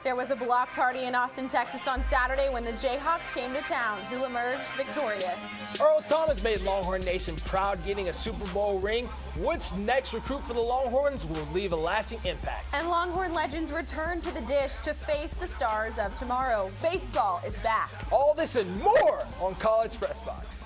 There was a block party in Austin, Texas on Saturday when the Jayhawks came to town. Who emerged victorious? Earl Thomas made Longhorn Nation proud, getting a Super Bowl ring. Which next recruit for the Longhorns will leave a lasting impact? And Longhorn legends return to the dish to face the stars of tomorrow. Baseball is back. All this and more on College Press Box.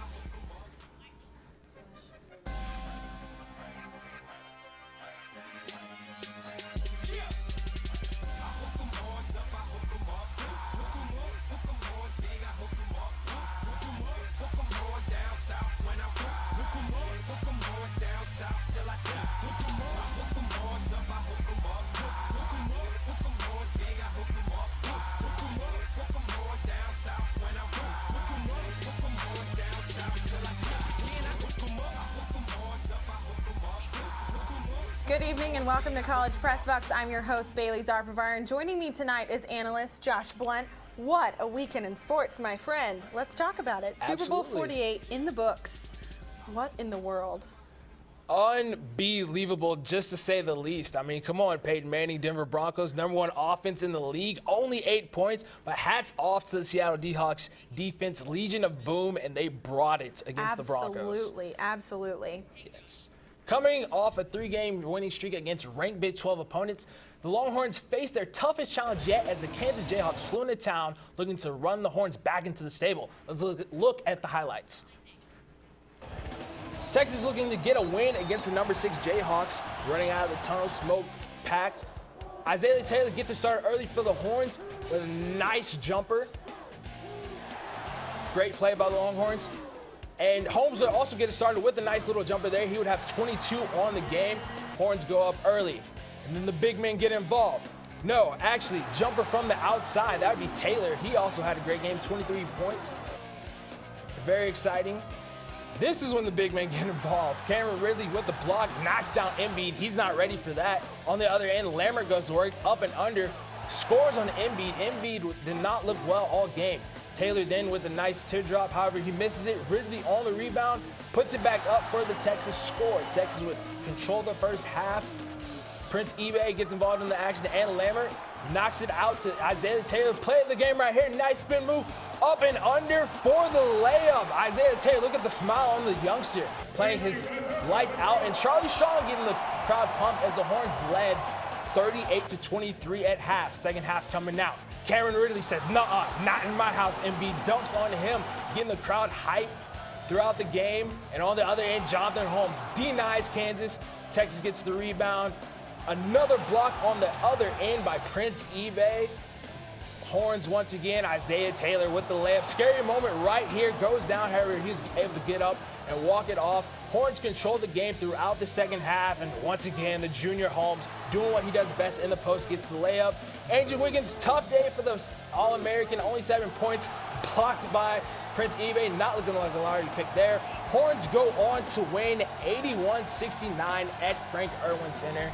Good evening and welcome to College Press Box. I'm your host, Bailey Zarpavar, and joining me tonight is analyst Josh Blunt. What a weekend in sports, my friend. Let's talk about it. Absolutely. Super Bowl 48 in the books. What in the world? Unbelievable, just to say the least. I mean, come on, Peyton Manning, Denver Broncos, #1 offense in the league, only 8 points, but hats off to the Seattle Seahawks defense, Legion of Boom, and they brought it against the Broncos. Absolutely, absolutely. Yes. Coming off a 3-game winning streak against ranked Big 12 opponents, the Longhorns faced their toughest challenge yet as the Kansas Jayhawks flew into town looking to run the Horns back into the stable. Let's look at the highlights. Texas looking to get a win against the #6 Jayhawks, running out of the tunnel, smoke packed. Isaiah Taylor gets it started early for the Horns with a nice jumper. Great play by the Longhorns. And Holmes would also get it started with a nice little jumper there. He would have 22 on the game. Horns go up early. And then the big men get involved. No, actually, jumper from the outside. That would be Taylor. He also had a great game, 23 points. Very exciting. This is when the big men get involved. Cameron Ridley with the block, knocks down Embiid. He's not ready for that. On the other end, Lambert goes to work, up and under, scores on Embiid. Embiid did not look well all game. Taylor then with a nice teardrop, however, he misses it. Ridley on the rebound, puts it back up for the Texas score. Texas would control the first half. Prince Ebay gets involved in the action, and Lambert knocks it out to Isaiah Taylor. Play the game right here, nice spin move, up and under for the layup. Isaiah Taylor, look at the smile on the youngster, playing his lights out, and Charlie Shaw getting the crowd pumped as the Horns led 38-23 at half. Second half coming out. Cameron Ridley says, "Nuh-uh, not in my house." Embiid dunks on him, getting the crowd hyped throughout the game. And on the other end, Jonathan Holmes denies Kansas. Texas gets the rebound. Another block on the other end by Prince Ebay. Horns once again, Isaiah Taylor with the layup. Scary moment right here, goes down, however, he's able to get up and walk it off. Horns control the game throughout the second half, and once again, the junior Holmes doing what he does best in the post, gets the layup. Andrew Wiggins, tough day for the All-American, only 7 points, blocked by Prince Ebay, not looking like a lottery pick there. Horns go on to win 81-69 at Frank Irwin Center.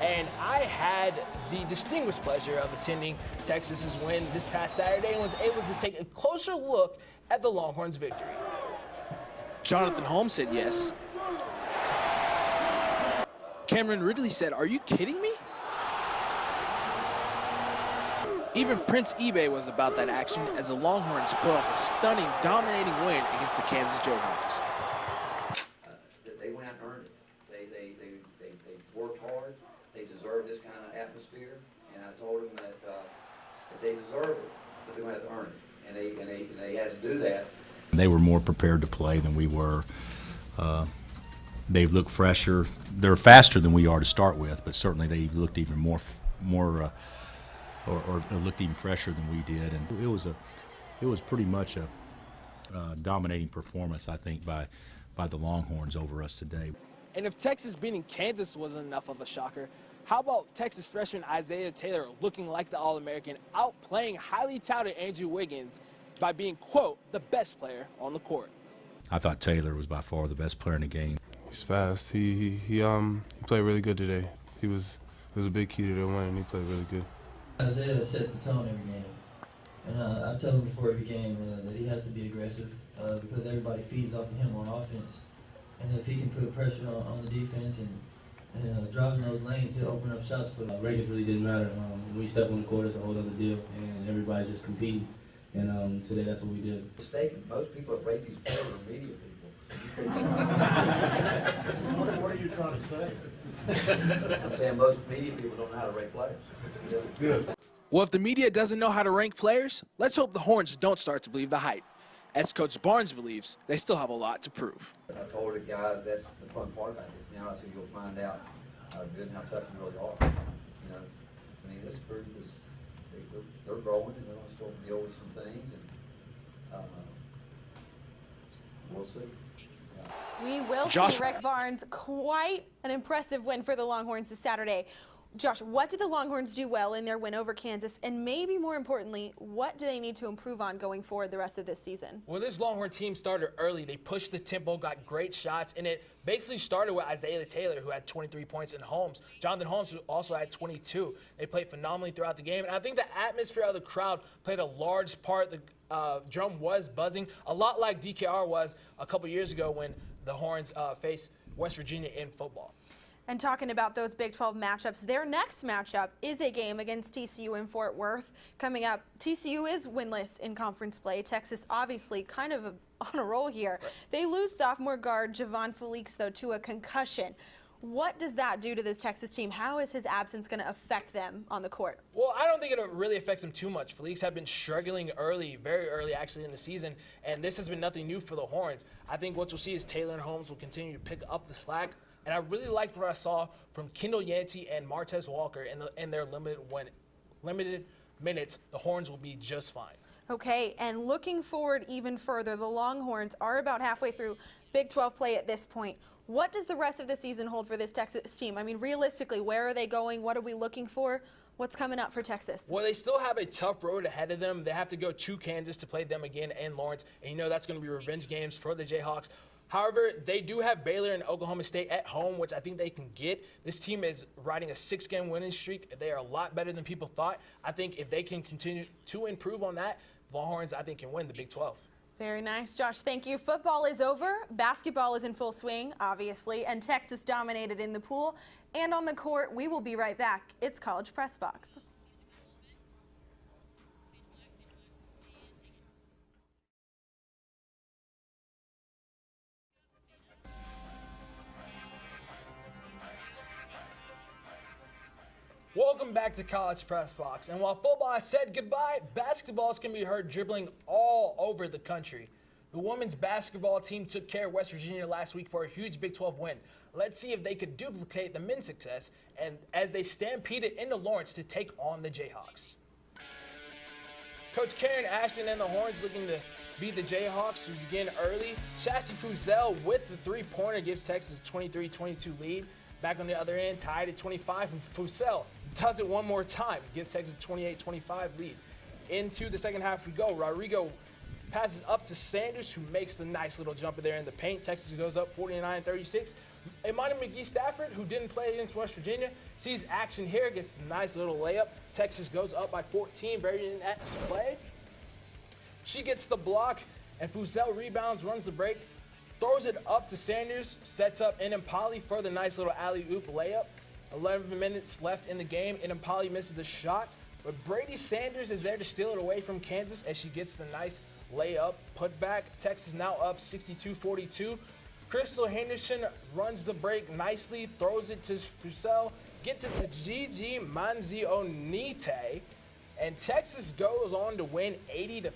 And I had the distinguished pleasure of attending Texas's win this past Saturday and was able to take a closer look at the Longhorns' victory. Jonathan Holmes said yes. Cameron Ridley said, "Are you kidding me?" Even Prince Ebay was about that action as the Longhorns pulled off a stunning, dominating win against the Kansas Jayhawks. They went out and earned it. They worked hard. They deserve this kind of atmosphere, and I told them that they deserve it, but they're going to have to earn it, and they had to do that. They were more prepared to play than we were. They looked fresher. They're faster than we are to start with, but certainly they looked even more looked even fresher than we did. And it was pretty much a dominating performance, I think, by the Longhorns over us today. And if Texas beating Kansas wasn't enough of a shocker, how about Texas freshman Isaiah Taylor looking like the All-American, outplaying highly touted Andrew Wiggins by being, quote, the best player on the court? I thought Taylor was by far the best player in the game. He's fast. He played really good today. It was a big key to their win, and he played really good. Isaiah sets the tone every game. And I tell him before every game that he has to be aggressive because everybody feeds off of him on offense. And if he can put pressure on the defense and And driving those lanes, it opened up shots for records really didn't matter. When we step on the court, it's a whole other deal, and everybody's just competing. And today, that's what we did. Mistaken. Most people that rate these players are media people. What are you trying to say? I'm saying most media people don't know how to rate players. Good. Well, if the media doesn't know how to rank players, let's hope the Horns don't start to believe the hype. As Coach Barnes believes, they still have a lot to prove. I told the guys that's the fun part about this. Now I said you'll find out how good and how tough you really are. You know, I mean, this group is they're growing and they're going to still deal with some things, and we'll see. We will Josh. see Rick Barnes. Quite an impressive win for the Longhorns this Saturday. Josh, what did the Longhorns do well in their win over Kansas? And maybe more importantly, what do they need to improve on going forward the rest of this season? Well, this Longhorn team started early. They pushed the tempo, got great shots, and it basically started with Isaiah Taylor, who had 23 points, and Holmes. Jonathan Holmes, who also had 22. They played phenomenally throughout the game, and I think the atmosphere of the crowd played a large part. The drum was buzzing, a lot like DKR was a couple years ago when the Horns faced West Virginia in football. And talking about those Big 12 matchups, their next matchup is a game against TCU in Fort Worth. Coming up, TCU is winless in conference play. Texas obviously kind of on a roll here. Right. They lose sophomore guard Javon Felix, though, to a concussion. What does that do to this Texas team? How is his absence going to affect them on the court? Well, I don't think it really affects them too much. Felix had been struggling early, very early actually in the season, and this has been nothing new for the Horns. I think what you'll see is Taylor and Holmes will continue to pick up the slack. And I really liked what I saw from Kendall Yancey and Martez Walker in their limited minutes. The Horns will be just fine. Okay, and looking forward even further, the Longhorns are about halfway through Big 12 play at this point. What does the rest of the season hold for this Texas team? I mean, realistically, where are they going? What are we looking for? What's coming up for Texas? Well, they still have a tough road ahead of them. They have to go to Kansas to play them again and Lawrence. And you know that's going to be revenge games for the Jayhawks. However, they do have Baylor and Oklahoma State at home, which I think they can get. This team is riding a 6-game winning streak. They are a lot better than people thought. I think if they can continue to improve on that, Longhorns, I think, can win the Big 12. Very nice, Josh. Thank you. Football is over. Basketball is in full swing, obviously, and Texas dominated in the pool and on the court. We will be right back. It's College Press Box. Welcome back to College Press Box. And while football has said goodbye, basketballs can be heard dribbling all over the country. The women's basketball team took care of West Virginia last week for a huge Big 12 win. Let's see if they could duplicate the men's success and as they stampeded into Lawrence to take on the Jayhawks. Coach Karen Ashton and the Horns looking to beat the Jayhawks who begin early. Shasti Fuzel with the three-pointer gives Texas a 23-22 lead. Back on the other end, tied at 25, and Fuzel does it one more time. Gives Texas a 28-25 lead. Into the second half we go. Rodrigo passes up to Sanders, who makes the nice little jumper there in the paint. Texas goes up 49-36. Imani McGee-Stafford, who didn't play against West Virginia, sees action here, gets the nice little layup. Texas goes up by 14, very inept play. She gets the block, and Fuzel rebounds, runs the break, throws it up to Sanders, sets up Inampali for the nice little alley-oop layup. 11 minutes left in the game. Inampali misses the shot, but Brady Sanders is there to steal it away from Kansas as she gets the nice layup. Put back. Texas now up 62-42. Crystal Henderson runs the break nicely, throws it to Fuzel, gets it to Gigi Manzionite, and Texas goes on to win 80-55.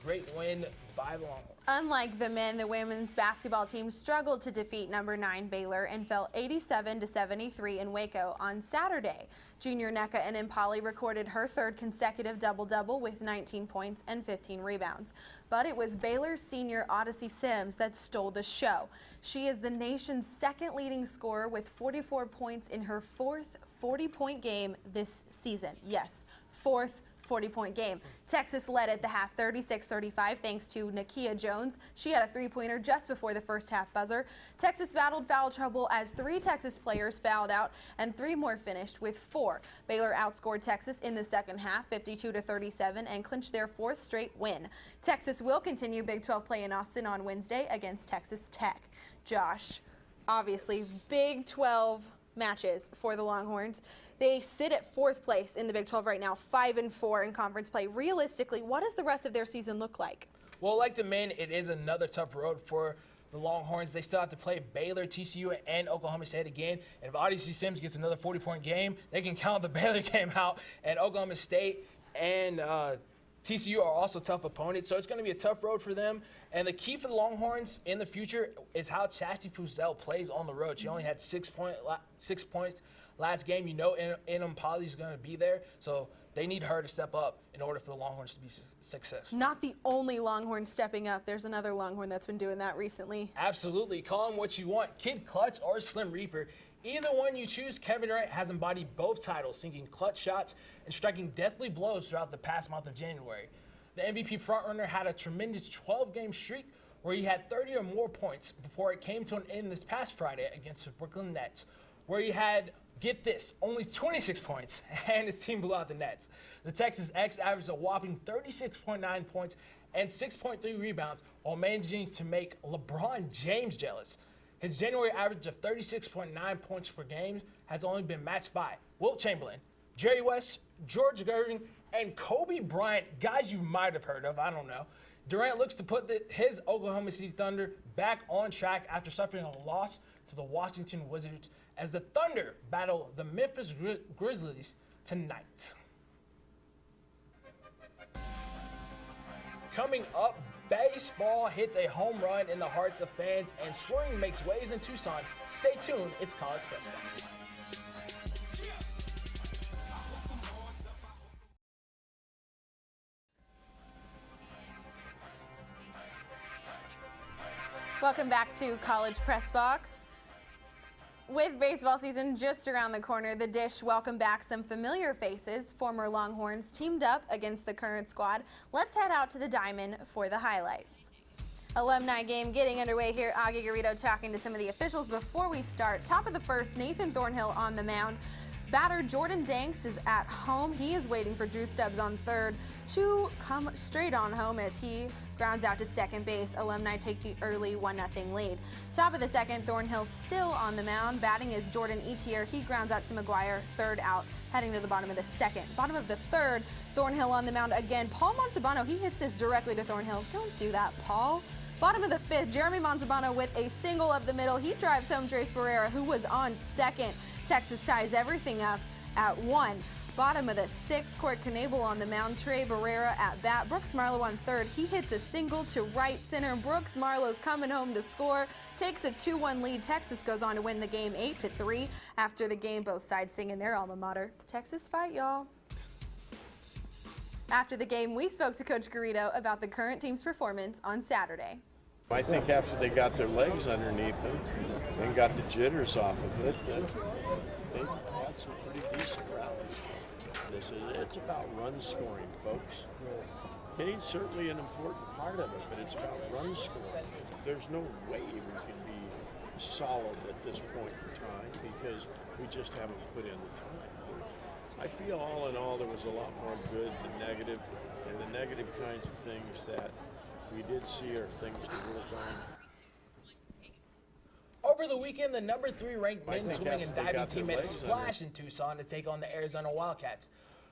Great win by the Longhorns. Unlike the men, the women's basketball team struggled to defeat number 9 Baylor and fell 87-73 in Waco on Saturday. Junior Nneka Inampali recorded her third consecutive double-double with 19 points and 15 rebounds. But it was Baylor's senior Odyssey Sims that stole the show. She is the nation's second leading scorer with 44 points in her fourth 40-point game this season. Yes, fourth 40-point game. Texas led at the half 36-35 thanks to Nakia Jones. She had a three-pointer just before the first half buzzer. Texas battled foul trouble as 3 Texas players fouled out and 3 more finished with 4. Baylor outscored Texas in the second half 52-37 and clinched their 4th straight win. Texas will continue Big 12 play in Austin on Wednesday against Texas Tech. Josh, obviously Big 12 matches for the Longhorns. They sit at 4th place in the Big 12 right now, 5-4 in conference play. Realistically, what does the rest of their season look like? Well, like the men, it is another tough road for the Longhorns. They still have to play Baylor, TCU, and Oklahoma State again. And if Odyssey Sims gets another 40-point game, they can count the Baylor game out. And Oklahoma State and TCU are also tough opponents, so it's going to be a tough road for them. And the key for the Longhorns in the future is how Chastity Fussell plays on the road. She only had 6 points last game. You know Inam Polly's going to be there, so they need her to step up in order for the Longhorns to be successful. Not the only Longhorn stepping up. There's another Longhorn that's been doing that recently. Absolutely. Call him what you want, Kid Clutch or Slim Reaper. Either one you choose, Kevin Durant has embodied both titles, sinking clutch shots and striking deathly blows throughout the past month of January. The MVP frontrunner had a tremendous 12-game streak where he had 30 or more points before it came to an end this past Friday against the Brooklyn Nets, where he had, get this, only 26 points, and his team blew out the Nets. The Texas X averaged a whopping 36.9 points and 6.3 rebounds while managing to make LeBron James jealous. His January average of 36.9 points per game has only been matched by Wilt Chamberlain, Jerry West, George Gervin, and Kobe Bryant, guys you might have heard of, I don't know. Durant looks to put his Oklahoma City Thunder back on track after suffering a loss to the Washington Wizards as the Thunder battle the Memphis Grizzlies tonight. Coming up, baseball hits a home run in the hearts of fans and scoring makes waves in Tucson. Stay tuned, it's College Press Box. Welcome back to College Press Box. With baseball season just around the corner, the Dish welcome back some familiar faces. Former Longhorns teamed up against the current squad. Let's head out to the Diamond for the highlights. Alumni game getting underway here. Augie Garrido talking to some of the officials before we start. Top of the first, Nathan Thornhill on the mound. Batter Jordan Danks is at home. He is waiting for Drew Stubbs on third to come straight on home as he grounds out to second base. Alumni take the early 1-0 lead. Top of the second, Thornhill still on the mound. Batting is Jordan Etier. He grounds out to McGuire, third out, heading to the bottom of the second. Bottom of the third, Thornhill on the mound again. Paul Montalbano, he hits this directly to Thornhill. Don't do that, Paul. Bottom of the fifth, Jeremy Montalbano with a single up the middle. He drives home Trace Barrera, who was on second. Texas ties everything up at 1. Bottom of the sixth, Court Knable on the mound. Trey Barrera at bat. Brooks Marlowe on third. He hits a single to right center. Brooks Marlowe's coming home to score. Takes a 2-1 lead. Texas goes on to win the game 8-3. After the game, both sides singing their alma mater. Texas fight, y'all. After the game, we spoke to Coach Garrido about the current team's performance on Saturday. I think after they got their legs underneath them and got the jitters off of it, they had some pretty decent rallies. It's about run scoring, folks. Hitting's certainly an important part of it, but it's about run scoring. There's no way we can be solid at this point in time because we just haven't put in the time. I feel all in all there was a lot more good than negative, and the negative kinds of things that we did see are things to work on. Over the weekend, the number 3 ranked men's swimming and diving team made a splash in Tucson to take on the Arizona Wildcats.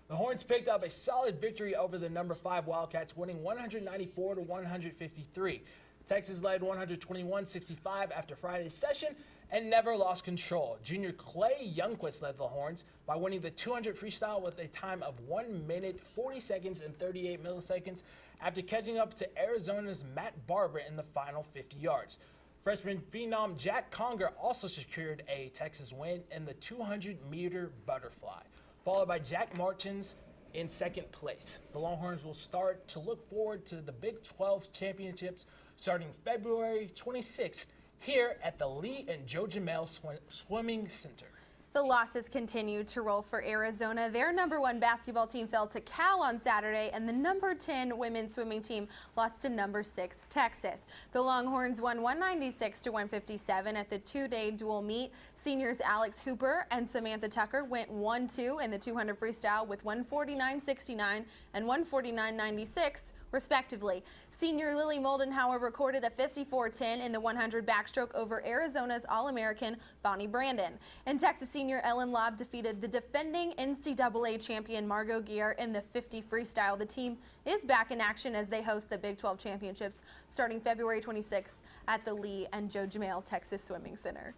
The Horns picked up a solid victory over the number 5 Wildcats, winning 194-153. Texas led 121-65 after Friday's session and never lost control. Junior Clay Youngquist led the Horns by winning the 200 freestyle with a time of 1 minute, 40 seconds, and 38 milliseconds after catching up to Arizona's Matt Barber in the final 50 yards. Freshman phenom Jack Conger also secured a Texas win in the 200-meter butterfly, followed by Jack Martins in second place. The Longhorns will start to look forward to the Big 12 championships starting February 26th here at the Lee and Joe Jamel Swimming Center. The losses continue to roll for Arizona. Their number 1 basketball team fell to Cal on Saturday, and the number 10 women's swimming team lost to number 6 Texas. The Longhorns won 196-157 at the 2-day dual meet. Seniors Alex Hooper and Samantha Tucker went 1-2 in the 200 freestyle with 149.69 and 149.96 respectively. Senior Lily Moldenhauer recorded a 54-10 in the 100 backstroke over Arizona's All-American Bonnie Brandon. And Texas senior Ellen Lobb defeated the defending NCAA champion Margot Gear in the 50 freestyle. The team is back in action as they host the Big 12 Championships starting February 26th at the Lee and Joe Jamail Texas Swimming Center.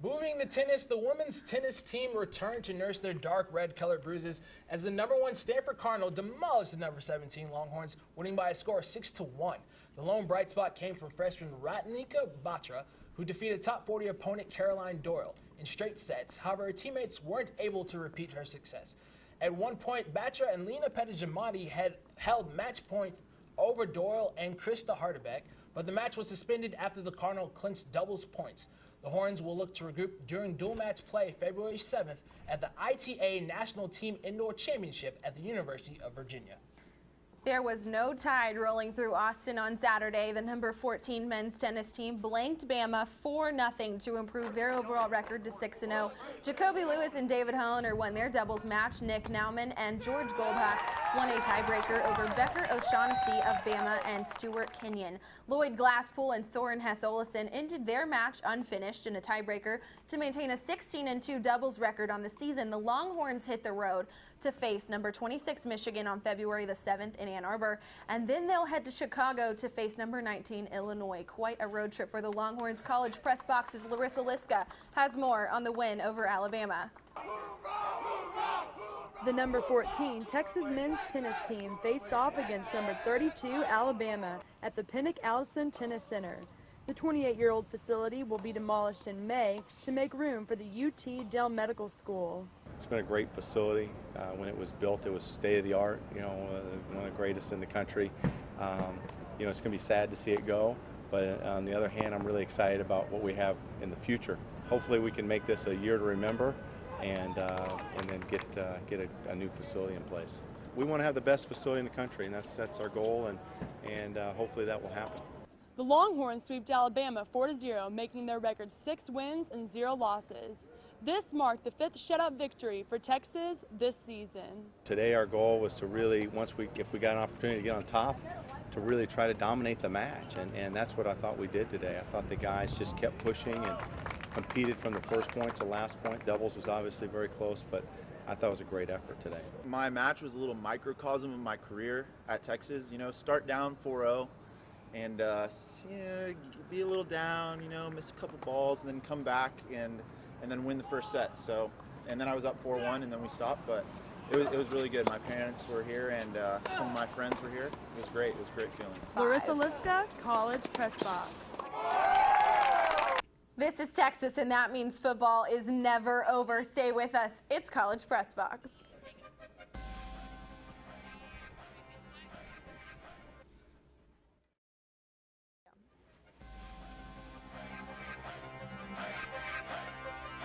Moving to tennis, the women's tennis team returned to nurse their dark red colored bruises as the #1 Stanford Cardinal demolished the #17 Longhorns, winning by a score of 6-1. The lone bright spot came from freshman Ratnika Batra, who defeated top 40 opponent Caroline Doyle in straight sets. However, her teammates weren't able to repeat her success. At one point, Batra and Lena Pettigimati had held match point over Doyle and Krista Hardebeck, but the match was suspended after the Cardinal clinched doubles points. The Horns will look to regroup during dual match play February 7th at the ITA National Team Indoor Championship at the University of Virginia. There was no tide rolling through Austin on Saturday. The number 14 men's tennis team blanked Bama 4-0 to improve their overall record to 6-0. Jacoby Lewis and David Hollander won their doubles match. Nick Nauman and George Goldhawk won a tiebreaker over Becker O'Shaughnessy of Bama and Stuart Kenyon. Lloyd Glasspool and Soren Hess-Olesen ended their match unfinished in a tiebreaker to maintain a 16-2 doubles record on the season. The Longhorns hit the road to face number 26 Michigan on February the 7th in Ann Arbor, and then they'll head to Chicago to face number 19 Illinois. Quite a road trip for the Longhorns. College Press Box's Larissa Liska has more on the win over Alabama. The number 14 Texas men's tennis team faced off against number 32 Alabama at the Pinnock Allison Tennis Center. The 28-year-old facility will be demolished in May to make room for the UT Dell Medical School. It's been a great facility. When it was built, it was state-of-the-art, one of the greatest in the country. It's going to be sad to see it go, but on the other hand, I'm really excited about what we have in the future. Hopefully we can make this a year to remember and then get a new facility in place. We want to have the best facility in the country, and that's our goal, and hopefully that will happen. The Longhorns swept Alabama 4-0, making their record 6 wins and 0 losses. This marked the 5th shutout victory for Texas this season. Today our goal was to really, if we got an opportunity to get on top, to really try to dominate the match, and that's what I thought we did today. I thought the guys just kept pushing and competed from the first point to last point. Doubles was obviously very close, but I thought it was a great effort today. My match was a little microcosm of my career at Texas. Start down 4-0 and be a little down, miss a couple balls, and then come back and then win the first set. So, and then I was up 4-1, and then we stopped. But it was really good. My parents were here, and some of my friends were here. It was great. It was a great feeling. Larissa Liska, College Press Box. This is Texas, and that means football is never over. Stay with us. It's College Press Box.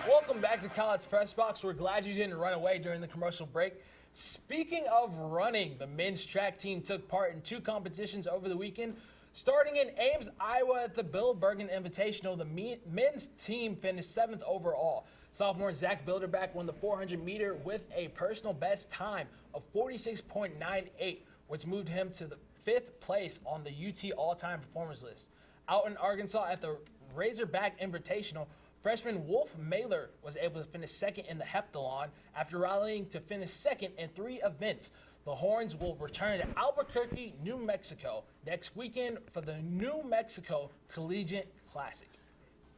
Welcome back to College Press Box. We're glad you didn't run away during the commercial break. Speaking of running, the men's track team took part in 2 competitions over the weekend. Starting in Ames, Iowa at the Bill Bergen Invitational, the men's team finished 7th overall. Sophomore Zach Bilderback won the 400-meter with a personal best time of 46.98, which moved him to the 5th place on the UT all-time performers list. Out in Arkansas at the Razorback Invitational, freshman Wolf Mailer was able to finish 2nd in the heptathlon after rallying to finish 2nd in 3 events. The Horns will return to Albuquerque, New Mexico next weekend for the New Mexico Collegiate Classic.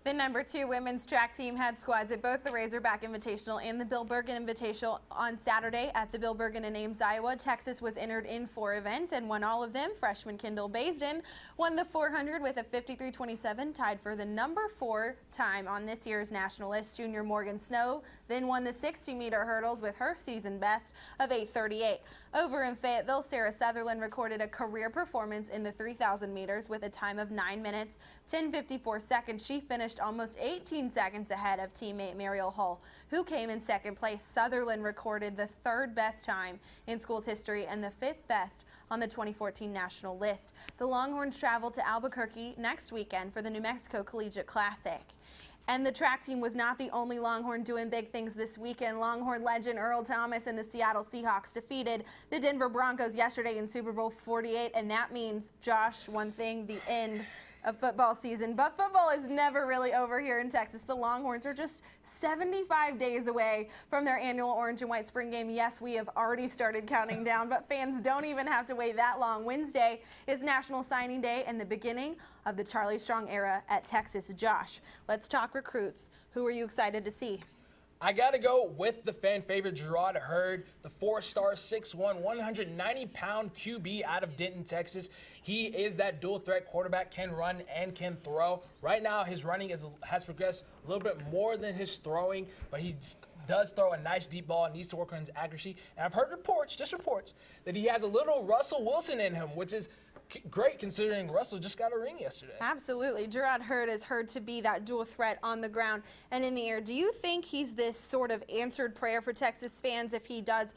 The number 2 women's track team had squads at both the Razorback Invitational and the Bill Bergen Invitational on Saturday at the Bill Bergen in Ames, Iowa. Texas was entered in 4 events and won all of them. Freshman Kendall Baisden won the 400 with a 53.27, tied for the number 4 time on this year's national list. Junior Morgan Snow then won the 60-meter hurdles with her season best of 8:38. Over in Fayetteville, Sarah Sutherland recorded a career performance in the 3,000 meters with a time of 9 minutes, 10:54 seconds. She finished almost 18 seconds ahead of teammate Mariel Hull, who came in 2nd place. Sutherland recorded the 3rd best time in school's history and the 5th best on the 2014 national list. The Longhorns travel to Albuquerque next weekend for the New Mexico Collegiate Classic. And the track team was not the only Longhorn doing big things this weekend. Longhorn legend Earl Thomas and the Seattle Seahawks defeated the Denver Broncos yesterday in Super Bowl 48, and that means, Josh, one thing, the end of football season. But football is never really over here in Texas. The Longhorns are just 75 days away from their annual orange and white spring game. Yes, we have already started counting down, but fans don't even have to wait that long. Wednesday is National Signing Day and the beginning of the Charlie Strong era at Texas. Josh, let's talk recruits. Who are you excited to see? I got to go with the fan favorite Gerard Hurd, the 4-star, 6'1", 190-pound QB out of Denton, Texas. He is that dual threat quarterback, can run and can throw. Right now, his running has progressed a little bit more than his throwing, but he does throw a nice deep ball and needs to work on his accuracy. And I've heard reports, just reports, that he has a little Russell Wilson in him, which is great considering Russell just got a ring yesterday. Absolutely. Gerard Hurd is heard to be that dual threat on the ground and in the air. Do you think he's this sort of answered prayer for Texas fans if he does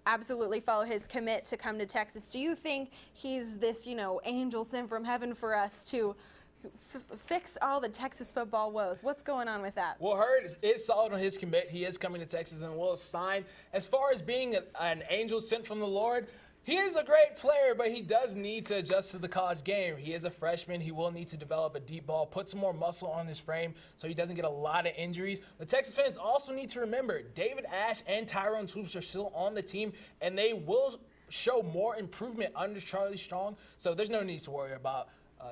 absolutely follow his commit to come to Texas? Do you think he's this, angel sent from heaven for us to fix all the Texas football woes? What's going on with that? Well, Hurd is solid on his commit. He is coming to Texas and will sign. As far as being an angel sent from the Lord, he is a great player, but he does need to adjust to the college game. He is a freshman. He will need to develop a deep ball, put some more muscle on his frame so he doesn't get a lot of injuries. The Texas fans also need to remember David Ash and Tyrone Swoops are still on the team, and they will show more improvement under Charlie Strong. So there's no need to worry about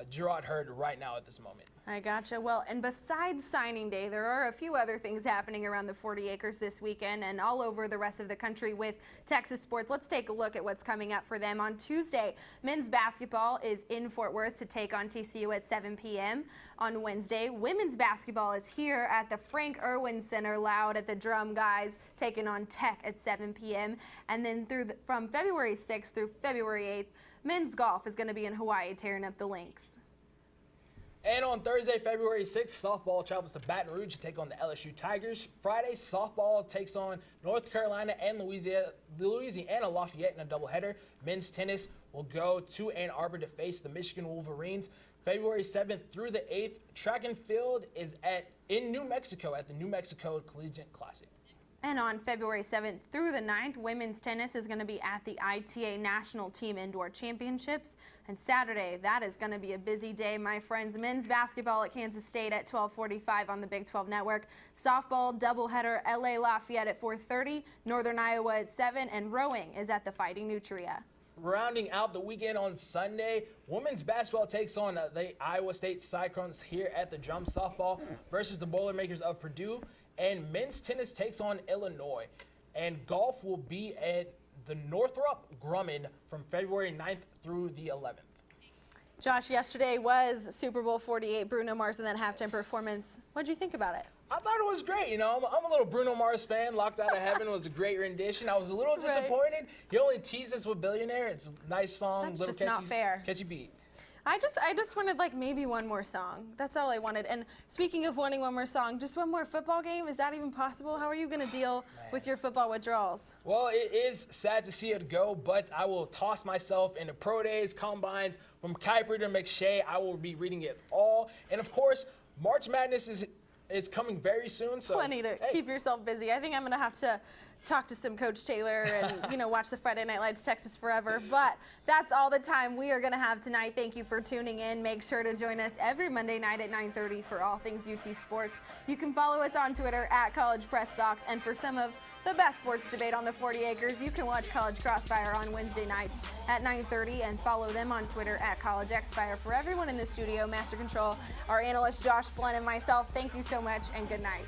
Gerard Hurd right now at this moment. I gotcha. Well, and besides signing day, there are a few other things happening around the 40 acres this weekend and all over the rest of the country with Texas sports. Let's take a look at what's coming up for them. On Tuesday, men's basketball is in Fort Worth to take on TCU at 7 p.m. On Wednesday, women's basketball is here at the Frank Irwin Center, loud at the Drum Guys, taking on Tech at 7 p.m. And then from February 6th through February 8th, men's golf is going to be in Hawaii, tearing up the links. And on Thursday, February 6th, softball travels to Baton Rouge to take on the LSU Tigers. Friday, softball takes on North Carolina and Louisiana Lafayette in a doubleheader. Men's tennis will go to Ann Arbor to face the Michigan Wolverines. February 7th through the 8th, track and field is in New Mexico at the New Mexico Collegiate Classic. And on February 7th through the 9th, women's tennis is going to be at the ITA National Team Indoor Championships. And Saturday, that is going to be a busy day, my friends. Men's basketball at Kansas State at 12:45 on the Big 12 Network. Softball doubleheader, LA Lafayette at 4:30, Northern Iowa at 7, and rowing is at the Fighting Nutria. Rounding out the weekend on Sunday, women's basketball takes on the Iowa State Cyclones here at the Drum. Softball versus the Boilermakers of Purdue. And men's tennis takes on Illinois. And golf will be at the Northrop Grumman from February 9th through the 11th. Josh, yesterday was Super Bowl 48, Bruno Mars and that halftime performance. What did you think about it? I thought it was great. I'm a little Bruno Mars fan. Locked Out of Heaven was a great rendition. I was a little disappointed. He only teased us with Billionaire. It's a nice song. That's little just not fair. Catchy beat. I just wanted maybe one more song. That's all I wanted. And speaking of wanting one more song, just one more football game? Is that even possible? How are you going to deal with your football withdrawals? Well, it is sad to see it go, but I will toss myself into pro days, combines, from Kuiper to McShay. I will be reading it all. And of course, March Madness is coming very soon. So plenty to keep yourself busy. I think I'm going to have to talk to some Coach Taylor and, watch the Friday Night Lights Texas forever. But that's all the time we are going to have tonight. Thank you for tuning in. Make sure to join us every Monday night at 9:30 for all things UT Sports. You can follow us on Twitter at College Press Box. And for some of the best sports debate on the 40 acres, you can watch College Crossfire on Wednesday nights at 9:30 and follow them on Twitter at College Xfire. For everyone in the studio, Master Control, our analyst Josh Blunt, and myself, thank you so much and good night.